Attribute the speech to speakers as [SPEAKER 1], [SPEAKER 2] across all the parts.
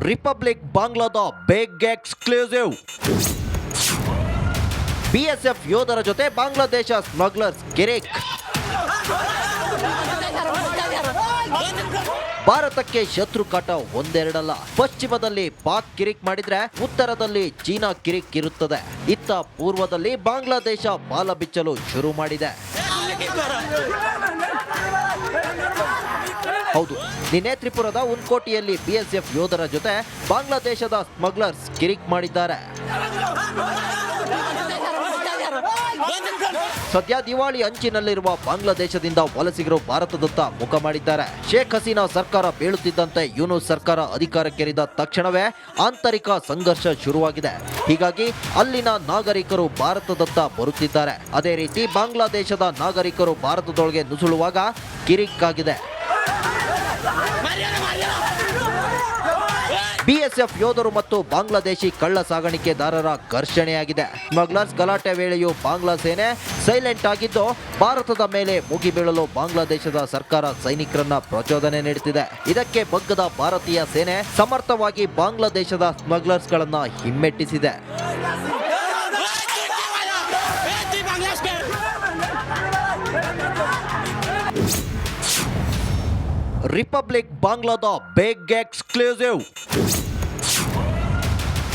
[SPEAKER 1] Republic ಬಾಂಗ್ಲಾದ big exclusive. BSF ಯೋಧರ ಜೊತೆ ಬಾಂಗ್ಲಾದೇಶ ಸ್ಮಗ್ಲರ್ಸ್ ಕಿರಿಕ್. ಭಾರತಕ್ಕೆ ಶತ್ರು ಕಾಟ ಒಂದೆರಡಲ್ಲ. ಪಶ್ಚಿಮದಲ್ಲಿ ಪಾಕ್ ಕಿರಿಕ್ ಮಾಡಿದ್ರೆ ಉತ್ತರದಲ್ಲಿ ಚೀನಾ ಕಿರಿಕ್ ಇರುತ್ತದೆ. ಇತ್ತ ಪೂರ್ವದಲ್ಲಿ ಬಾಂಗ್ಲಾದೇಶ ಬಾಲ ಬಿಚ್ಚಲು ಶುರು ಮಾಡಿದೆ. ಹೌದು, ನಿನ್ನೆ ತ್ರಿಪುರದ ಉನ್ಕೋಟಿಯಲ್ಲಿ ಬಿಎಸ್ಎಫ್ ಯೋಧರ ಜೊತೆ ಬಾಂಗ್ಲಾದೇಶದ ಸ್ಮಗ್ಲರ್ಸ್ ಕಿರಿಕ್ ಮಾಡಿದ್ದಾರೆ. ಸದ್ಯ ದಿವಾಳಿ ಅಂಚಿನಲ್ಲಿರುವ ಬಾಂಗ್ಲಾದೇಶದಿಂದ ವಲಸಿಗರು ಭಾರತದತ್ತ ಮುಖ ಮಾಡಿದ್ದಾರೆ. ಶೇಖ್ ಹಸೀನಾ ಸರ್ಕಾರ ಬೀಳುತ್ತಿದ್ದಂತೆ ಯೂನುಸ್ ಸರ್ಕಾರ ಅಧಿಕಾರಕ್ಕೇರಿದ ತಕ್ಷಣವೇ ಆಂತರಿಕ ಸಂಘರ್ಷ ಶುರುವಾಗಿದೆ. ಹೀಗಾಗಿ ಅಲ್ಲಿನ ನಾಗರಿಕರು ಭಾರತದತ್ತ ಬರುತ್ತಿದ್ದಾರೆ. ಅದೇ ರೀತಿ ಬಾಂಗ್ಲಾದೇಶದ ನಾಗರಿಕರು ಭಾರತದೊಳಗೆ ನುಸುಳುವಾಗ ಕಿರಿಕ್ ಆಗಿದೆ. ಬಿಎಸ್ಎಫ್ ಯೋಧರು ಮತ್ತು ಬಾಂಗ್ಲಾದೇಶಿ ಕಳ್ಳ ಸಾಗಾಣಿಕೆದಾರರ ಘರ್ಷಣೆಯಾಗಿದೆ. ಸ್ಮಗ್ಲರ್ಸ್ ಗಲಾಟೆ ವೇಳೆಯೂ ಬಾಂಗ್ಲಾ ಸೇನೆ ಸೈಲೆಂಟ್ ಆಗಿದ್ದು ಭಾರತದ ಮೇಲೆ ಮುಗಿಬೀಳಲು ಬಾಂಗ್ಲಾದೇಶದ ಸರ್ಕಾರ ಸೈನಿಕರನ್ನ ಪ್ರಚೋದನೆ ನೀಡುತ್ತಿದೆ. ಇದಕ್ಕೆ ಬಗ್ಗದ ಭಾರತೀಯ ಸೇನೆ ಸಮರ್ಥವಾಗಿ ಬಾಂಗ್ಲಾದೇಶದ ಸ್ಮಗ್ಲರ್ಸ್ಗಳನ್ನ ಹಿಮ್ಮೆಟ್ಟಿಸಿದೆ. ರಿಪಬ್ಲಿಕ್ ಬಾಂಗ್ಲಾದ ಬಿಗ್ ಎಕ್ಸ್ಕ್ಲೂಸಿವ್.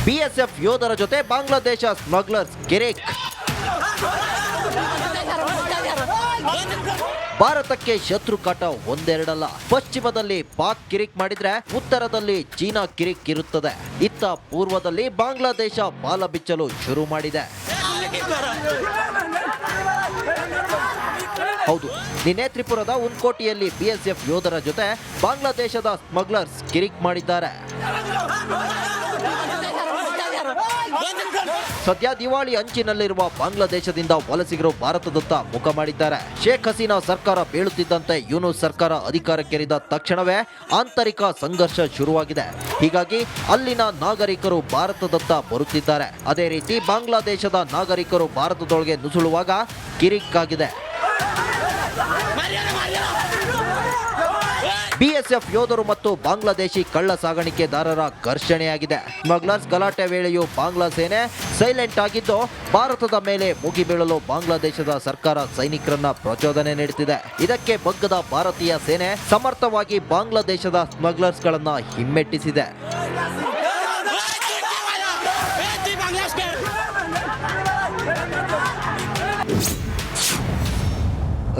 [SPEAKER 1] ಬಿಎಸ್ಎಫ್ ಯೋಧರ ಜೊತೆ ಬಾಂಗ್ಲಾದೇಶ ಸ್ಮಗ್ಲರ್ಸ್ ಕಿರಿಕ್. ಭಾರತಕ್ಕೆ ಶತ್ರು ಕಾಟ ಒಂದೆರಡಲ್ಲ. ಪಶ್ಚಿಮದಲ್ಲಿ ಪಾಕ್ ಕಿರಿಕ್ ಮಾಡಿದ್ರೆ ಉತ್ತರದಲ್ಲಿ ಚೀನಾ ಕಿರಿಕ್ ಇರುತ್ತದೆ. ಇತ್ತ ಪೂರ್ವದಲ್ಲಿ ಬಾಂಗ್ಲಾದೇಶ ಬಾಲ ಬಿಚ್ಚಲು ಶುರು ಮಾಡಿದೆ. ಹೌದು, ನಿನ್ನೆ ತ್ರಿಪುರದ ಉನ್ಕೋಟಿಯಲ್ಲಿ ಬಿಎಸ್ಎಫ್ ಯೋಧರ ಜೊತೆ ಬಾಂಗ್ಲಾದೇಶದ ಸ್ಮಗ್ಲರ್ಸ್ ಕಿರಿಕ್ ಮಾಡಿದ್ದಾರೆ. ಸದ್ಯ ದಿವಾಳಿ ಅಂಚಿನಲ್ಲಿರುವ ಬಾಂಗ್ಲಾದೇಶದಿಂದ ವಲಸಿಗರು ಭಾರತದತ್ತ ಮುಖ ಮಾಡಿದ್ದಾರೆ. ಶೇಖ್ ಹಸೀನಾ ಸರ್ಕಾರ ಬೀಳುತ್ತಿದ್ದಂತೆ ಯೂನುಸ್ ಸರ್ಕಾರ ಅಧಿಕಾರಕ್ಕೇರಿದ ತಕ್ಷಣವೇ ಆಂತರಿಕ ಸಂಘರ್ಷ ಶುರುವಾಗಿದೆ. ಹೀಗಾಗಿ ಅಲ್ಲಿನ ನಾಗರಿಕರು ಭಾರತದತ್ತ ಬರುತ್ತಿದ್ದಾರೆ. ಅದೇ ರೀತಿ ಬಾಂಗ್ಲಾದೇಶದ ನಾಗರಿಕರು ಭಾರತದೊಳಗೆ ನುಸುಳುವಾಗ ಕಿರಿಕ್ ಆಗಿದೆ. ಬಿಎಸ್ಎಫ್ ಯೋಧರು ಮತ್ತು ಬಾಂಗ್ಲಾದೇಶಿ ಕಳ್ಳ ಸಾಗಾಣಿಕೆದಾರರ ಘರ್ಷಣೆಯಾಗಿದೆ. ಸ್ಮಗ್ಲರ್ಸ್ ಗಲಾಟೆ ವೇಳೆಯೂ ಬಾಂಗ್ಲಾ ಸೇನೆ ಸೈಲೆಂಟ್ ಆಗಿದ್ದು ಭಾರತದ ಮೇಲೆ ಮುಗಿಬೀಳಲು ಬಾಂಗ್ಲಾದೇಶದ ಸರ್ಕಾರ ಸೈನಿಕರನ್ನ ಪ್ರಚೋದನೆ ನೀಡುತ್ತಿದೆ. ಇದಕ್ಕೆ ಬಗ್ಗದ ಭಾರತೀಯ ಸೇನೆ ಸಮರ್ಥವಾಗಿ ಬಾಂಗ್ಲಾದೇಶದ ಸ್ಮಗ್ಲರ್ಸ್ಗಳನ್ನ ಹಿಮ್ಮೆಟ್ಟಿಸಿದೆ.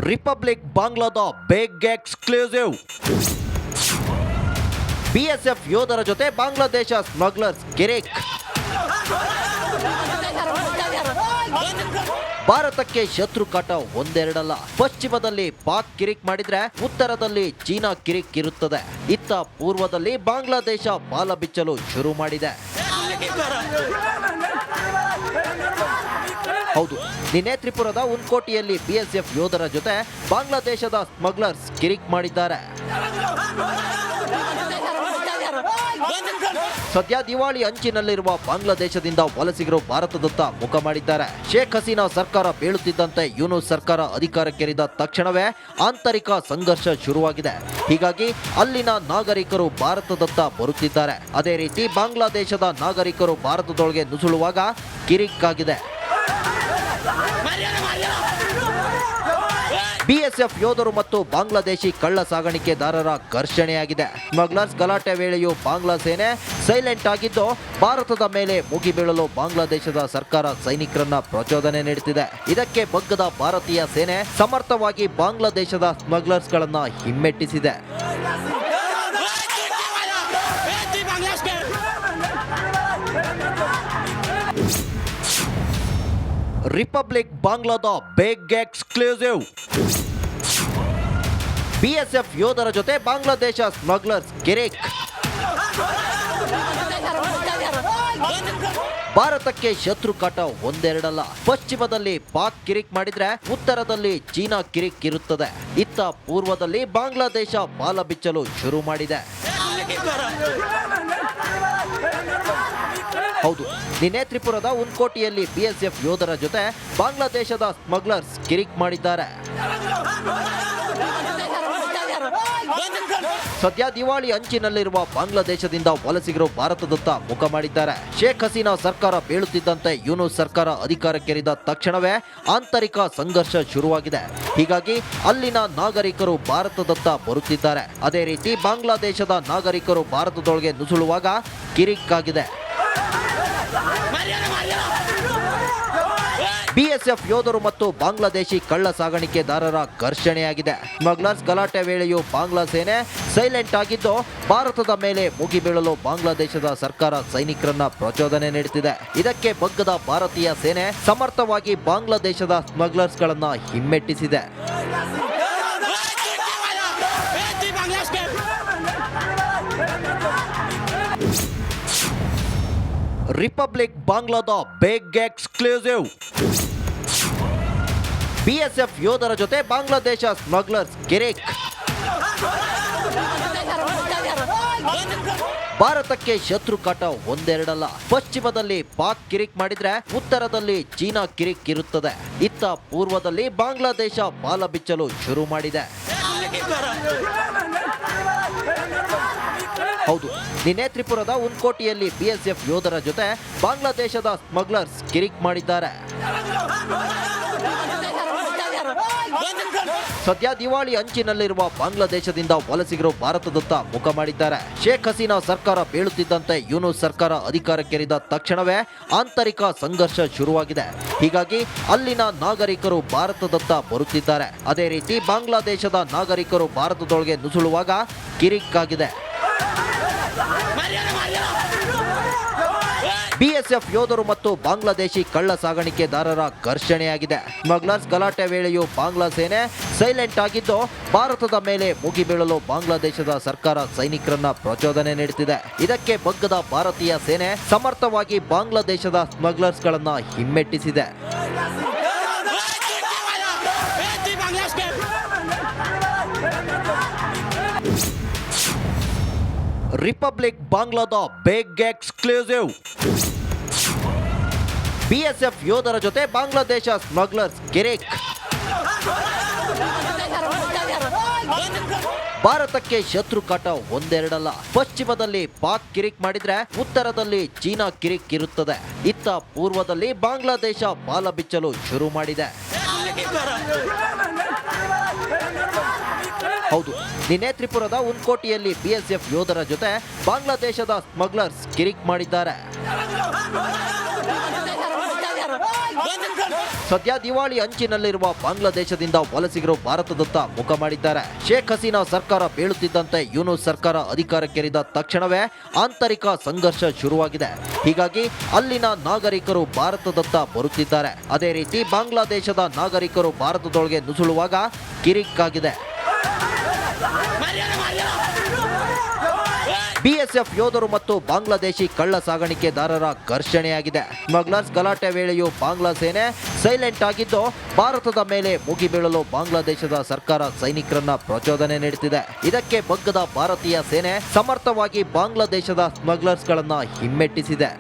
[SPEAKER 1] ರಿಪಬ್ಲಿಕ್ ಬಾಂಗ್ಲಾದ ಬಿಗ್ ಎಕ್ಸ್ಕ್ಲೂಸಿವ್. ಬಿಎಸ್ಎಫ್ ಯೋಧರ ಜೊತೆ ಬಾಂಗ್ಲಾದೇಶ ಸ್ಮಗ್ಲರ್ಸ್ ಕಿರಿಕ್. ಭಾರತಕ್ಕೆ ಶತ್ರು ಕಾಟ ಒಂದೆರಡಲ್ಲ. ಪಶ್ಚಿಮದಲ್ಲಿ ಪಾಕ್ ಕಿರಿಕ್ ಮಾಡಿದ್ರೆ ಉತ್ತರದಲ್ಲಿ ಚೀನಾ ಕಿರಿಕ್ ಇರುತ್ತದೆ. ಇತ್ತ ಪೂರ್ವದಲ್ಲಿ ಬಾಂಗ್ಲಾದೇಶ ಬಾಲ ಬಿಚ್ಚಲು ಶುರು ಮಾಡಿದೆ. ಹೌದು, ನಿನ್ನೆ ತ್ರಿಪುರದ ಉನ್ಕೋಟಿಯಲ್ಲಿ ಬಿಎಸ್ಎಫ್ ಯೋಧರ ಜೊತೆ ಬಾಂಗ್ಲಾದೇಶದ ಸ್ಮಗ್ಲರ್ಸ್ ಕಿರಿಕ್ ಮಾಡಿದ್ದಾರೆ. ಸದ್ಯ ದಿವಾಳಿ ಅಂಚಿನಲ್ಲಿರುವ ಬಾಂಗ್ಲಾದೇಶದಿಂದ ವಲಸಿಗರು ಭಾರತದತ್ತ ಮುಖ ಮಾಡಿದ್ದಾರೆ. ಶೇಖ್ ಹಸೀನಾ ಸರ್ಕಾರ ಬೀಳುತ್ತಿದ್ದಂತೆ ಯೂನುಸ್ ಸರ್ಕಾರ ಅಧಿಕಾರಕ್ಕೇರಿದ ತಕ್ಷಣವೇ ಆಂತರಿಕ ಸಂಘರ್ಷ ಶುರುವಾಗಿದೆ. ಹೀಗಾಗಿ ಅಲ್ಲಿನ ನಾಗರಿಕರು ಭಾರತದತ್ತ ಬರುತ್ತಿದ್ದಾರೆ. ಅದೇ ರೀತಿ ಬಾಂಗ್ಲಾದೇಶದ ನಾಗರಿಕರು ಭಾರತದೊಳಗೆ ನುಸುಳುವಾಗ ಕಿರಿಕ್ ಆಗಿದೆ. ಬಿಎಸ್ಎಫ್ ಯೋಧರು ಮತ್ತು ಬಾಂಗ್ಲಾದೇಶಿ ಕಳ್ಳ ಸಾಗಾಣಿಕೆದಾರರ ಘರ್ಷಣೆಯಾಗಿದೆ. ಸ್ಮಗ್ಲರ್ಸ್ ಗಲಾಟೆ ವೇಳೆಯೂ ಬಾಂಗ್ಲಾ ಸೇನೆ ಸೈಲೆಂಟ್ ಆಗಿದ್ದು ಭಾರತದ ಮೇಲೆ ಮುಗಿಬೀಳಲು ಬಾಂಗ್ಲಾದೇಶದ ಸರ್ಕಾರ ಸೈನಿಕರನ್ನ ಪ್ರಚೋದನೆ ನೀಡುತ್ತಿದೆ. ಇದಕ್ಕೆ ಬಗ್ಗದ ಭಾರತೀಯ ಸೇನೆ ಸಮರ್ಥವಾಗಿ ಬಾಂಗ್ಲಾದೇಶದ ಸ್ಮಗ್ಲರ್ಸ್ಗಳನ್ನ ಹಿಮ್ಮೆಟ್ಟಿಸಿದೆ. ರಿಪಬ್ಲಿಕ್ ಬಾಂಗ್ಲಾದ ಬಿಗ್ ಎಕ್ಸ್ಕ್ಲೂಸಿವ್. ಬಿಎಸ್ಎಫ್ ಯೋಧರ ಜೊತೆ ಬಾಂಗ್ಲಾದೇಶ ಸ್ಮಗ್ಲರ್ಸ್ ಕಿರಿಕ್. ಭಾರತಕ್ಕೆ ಶತ್ರು ಕಾಟ ಒಂದೆರಡಲ್ಲ. ಪಶ್ಚಿಮದಲ್ಲಿ ಪಾಕ್ ಕಿರಿಕ್ ಮಾಡಿದ್ರೆ ಉತ್ತರದಲ್ಲಿ ಚೀನಾ ಕಿರಿಕ್ ಇರುತ್ತದೆ. ಇತ್ತ ಪೂರ್ವದಲ್ಲಿ ಬಾಂಗ್ಲಾದೇಶ ಬಾಲ ಬಿಚ್ಚಲು ಶುರು ಮಾಡಿದೆ. ಹೌದು, ನಿನ್ನೆ ತ್ರಿಪುರದ ಉನ್ಕೋಟಿಯಲ್ಲಿ ಬಿಎಸ್ಎಫ್ ಯೋಧರ ಜೊತೆ ಬಾಂಗ್ಲಾದೇಶದ ಸ್ಮಗ್ಲರ್ಸ್ ಕಿರಿಕ್ ಮಾಡಿದ್ದಾರೆ. ಸದ್ಯ ದಿವಾಳಿ ಅಂಚಿನಲ್ಲಿರುವ ಬಾಂಗ್ಲಾದೇಶದಿಂದ ವಲಸಿಗರು ಭಾರತದತ್ತ ಮುಖ ಮಾಡಿದ್ದಾರೆ. ಶೇಖ್ ಹಸೀನಾ ಸರ್ಕಾರ ಬೀಳುತ್ತಿದ್ದಂತೆ ಯೂನುಸ್ ಸರ್ಕಾರ ಅಧಿಕಾರಕ್ಕೇರಿದ ತಕ್ಷಣವೇ ಆಂತರಿಕ ಸಂಘರ್ಷ ಶುರುವಾಗಿದೆ. ಹೀಗಾಗಿ ಅಲ್ಲಿನ ನಾಗರಿಕರು ಭಾರತದತ್ತ ಬರುತ್ತಿದ್ದಾರೆ. ಅದೇ ರೀತಿ ಬಾಂಗ್ಲಾದೇಶದ ನಾಗರಿಕರು ಭಾರತದೊಳಗೆ ನುಸುಳುವಾಗ ಕಿರಿಕ್ಕಾಗಿದೆ. ಬಿಎಸ್ಎಫ್ ಯೋಧರು ಮತ್ತು ಬಾಂಗ್ಲಾದೇಶಿ ಕಳ್ಳ ಸಾಗಾಣಿಕೆದಾರರ ಘರ್ಷಣೆಯಾಗಿದೆ. ಸ್ಮಗ್ಲರ್ಸ್ ಗಲಾಟೆ ವೇಳೆಯೂ ಬಾಂಗ್ಲಾ ಸೇನೆ ಸೈಲೆಂಟ್ ಆಗಿದ್ದು ಭಾರತದ ಮೇಲೆ ಮುಗಿಬೀಳಲು ಬಾಂಗ್ಲಾದೇಶದ ಸರ್ಕಾರ ಸೈನಿಕರನ್ನ ಪ್ರಚೋದನೆ ನೀಡುತ್ತಿದೆ. ಇದಕ್ಕೆ ಬಗ್ಗದ ಭಾರತೀಯ ಸೇನೆ ಸಮರ್ಥವಾಗಿ ಬಾಂಗ್ಲಾದೇಶದ ಸ್ಮಗ್ಲರ್ಸ್ಗಳನ್ನ ಹಿಮ್ಮೆಟ್ಟಿಸಿದೆ. ರಿಪಬ್ಲಿಕ್ ಬಾಂಗ್ಲಾದ ಬಿಗ್ ಎಕ್ಸ್ಕ್ಲೂಸಿವ್. ಬಿಎಸ್ಎಫ್ ಯೋಧರ ಜೊತೆ ಬಾಂಗ್ಲಾದೇಶ ಸ್ಮಗ್ಲರ್ಸ್ ಕಿರಿಕ್. ಭಾರತಕ್ಕೆ ಶತ್ರು ಕಾಟ ಒಂದೆರಡಲ್ಲ. ಪಶ್ಚಿಮದಲ್ಲಿ ಪಾಕ್ ಕಿರಿಕ್ ಮಾಡಿದ್ರೆ ಉತ್ತರದಲ್ಲಿ ಚೀನಾ ಕಿರಿಕ್ ಇರುತ್ತದೆ. ಇತ್ತ ಪೂರ್ವದಲ್ಲಿ ಬಾಂಗ್ಲಾದೇಶ ಬಾಲ ಬಿಚ್ಚಲು ಶುರು ಮಾಡಿದೆ. ಹೌದು, ನಿನ್ನೆ ತ್ರಿಪುರದ ಉನ್ಕೋಟಿಯಲ್ಲಿ ಬಿಎಸ್ಎಫ್ ಯೋಧರ ಜೊತೆ ಬಾಂಗ್ಲಾದೇಶದ ಸ್ಮಗ್ಲರ್ಸ್ ಕಿರಿಕ್ ಮಾಡಿದ್ದಾರೆ. ಸದ್ಯ ದಿವಾಳಿ ಅಂಚಿನಲ್ಲಿರುವ ಬಾಂಗ್ಲಾದೇಶದಿಂದ ವಲಸಿಗರು ಭಾರತದತ್ತ ಮುಖ ಮಾಡಿದ್ದಾರೆ. ಶೇಖ್ ಹಸೀನಾ ಸರ್ಕಾರ ಬೀಳುತ್ತಿದ್ದಂತೆ ಯೂನುಸ್ ಸರ್ಕಾರ ಅಧಿಕಾರಕ್ಕೇರಿದ ತಕ್ಷಣವೇ ಆಂತರಿಕ ಸಂಘರ್ಷ ಶುರುವಾಗಿದೆ. ಹೀಗಾಗಿ ಅಲ್ಲಿನ ನಾಗರಿಕರು ಭಾರತದತ್ತ ಬರುತ್ತಿದ್ದಾರೆ. ಅದೇ ರೀತಿ ಬಾಂಗ್ಲಾದೇಶದ ನಾಗರಿಕರು ಭಾರತದೊಳಗೆ ನುಸುಳುವಾಗ ಕಿರಿಕ್ಕಾಗಿದೆ. ಬಿಎಸ್ಎಫ್ ಯೋಧರು ಮತ್ತು ಬಾಂಗ್ಲಾದೇಶಿ ಕಳ್ಳ ಸಾಗಾಣಿಕೆದಾರರ ಘರ್ಷಣೆಯಾಗಿದೆ. ಸ್ಮಗ್ಲರ್ಸ್ ಗಲಾಟೆ ವೇಳೆಯೂ ಬಾಂಗ್ಲಾ ಸೇನೆ ಸೈಲೆಂಟ್ ಆಗಿದ್ದು ಭಾರತದ ಮೇಲೆ ಮುಗಿಬೀಳಲು ಬಾಂಗ್ಲಾದೇಶದ ಸರ್ಕಾರ ಸೈನಿಕರನ್ನ ಪ್ರಚೋದನೆ ನೀಡುತ್ತಿದೆ. ಇದಕ್ಕೆ ಬಗ್ಗದ ಭಾರತೀಯ ಸೇನೆ ಸಮರ್ಥವಾಗಿ ಬಾಂಗ್ಲಾದೇಶದ ಸ್ಮಗ್ಲರ್ಸ್ಗಳನ್ನ ಹಿಮ್ಮೆಟ್ಟಿಸಿದೆ. ರಿಪಬ್ಲಿಕ್ ಬಾಂಗ್ಲಾದ ಬಿಗ್ ಎಕ್ಸ್ಕ್ಲೂಸಿವ್. ಬಿಎಸ್ಎಫ್ ಯೋಧರ ಜೊತೆ ಬಾಂಗ್ಲಾದೇಶ ಸ್ಮಗ್ಲರ್ಸ್ ಕಿರಿಕ್. ಭಾರತಕ್ಕೆ ಶತ್ರು ಕಾಟ ಒಂದೆರಡಲ್ಲ. ಪಶ್ಚಿಮದಲ್ಲಿ ಪಾಕ್ ಕಿರಿಕ್ ಮಾಡಿದ್ರೆ ಉತ್ತರದಲ್ಲಿ ಚೀನಾ ಕಿರಿಕ್ ಇರುತ್ತದೆ. ಇತ್ತ ಪೂರ್ವದಲ್ಲಿ ಬಾಂಗ್ಲಾದೇಶ ಬಾಲ ಬಿಚ್ಚಲು ಶುರು ಮಾಡಿದೆ. ಹೌದು, ನಿನ್ನೆ ತ್ರಿಪುರದ ಉನ್ಕೋಟಿಯಲ್ಲಿ ಬಿಎಸ್ಎಫ್ ಯೋಧರ ಜೊತೆ ಬಾಂಗ್ಲಾದೇಶದ ಸ್ಮಗ್ಲರ್ಸ್ ಕಿರಿಕ್ ಮಾಡಿದ್ದಾರೆ. ಸದ್ಯ ದಿವಾಳಿ ಅಂಚಿನಲ್ಲಿರುವ ಬಾಂಗ್ಲಾದೇಶದಿಂದ ವಲಸಿಗರು ಭಾರತದತ್ತ ಮುಖ ಮಾಡಿದ್ದಾರೆ. ಶೇಖ್ ಹಸೀನಾ ಸರ್ಕಾರ ಬೀಳುತ್ತಿದ್ದಂತೆ ಯೂನುಸ್ ಸರ್ಕಾರ ಅಧಿಕಾರಕ್ಕೇರಿದ ತಕ್ಷಣವೇ ಆಂತರಿಕ ಸಂಘರ್ಷ ಶುರುವಾಗಿದೆ. ಹೀಗಾಗಿ ಅಲ್ಲಿನ ನಾಗರಿಕರು ಭಾರತದತ್ತ ಬರುತ್ತಿದ್ದಾರೆ. ಅದೇ ರೀತಿ ಬಾಂಗ್ಲಾದೇಶದ ನಾಗರಿಕರು ಭಾರತದೊಳಗೆ ನುಸುಳುವಾಗ ಕಿರಿಕ್ಕಾಗಿದೆ. ಬಿಎಸ್ಎಫ್ ಯೋಧರು ಮತ್ತು ಬಾಂಗ್ಲಾದೇಶಿ ಕಳ್ಳ ಸಾಗಾಣಿಕೆದಾರರ ಘರ್ಷಣೆಯಾಗಿದೆ. ಸ್ಮಗ್ಲರ್ಸ್ ಗಲಾಟೆ ವೇಳೆಯೂ ಬಾಂಗ್ಲಾ ಸೇನೆ ಸೈಲೆಂಟ್ ಆಗಿದ್ದು ಭಾರತದ ಮೇಲೆ ಮುಗಿಬೀಳಲು ಬಾಂಗ್ಲಾದೇಶದ ಸರ್ಕಾರ ಸೈನಿಕರನ್ನ ಪ್ರಚೋದನೆ ನೀಡುತ್ತಿದೆ. ಇದಕ್ಕೆ ಬಗ್ಗದ ಭಾರತೀಯ ಸೇನೆ ಸಮರ್ಥವಾಗಿ ಬಾಂಗ್ಲಾದೇಶದ ಸ್ಮಗ್ಲರ್ಸ್ಗಳನ್ನ ಹಿಮ್ಮೆಟ್ಟಿಸಿದೆ.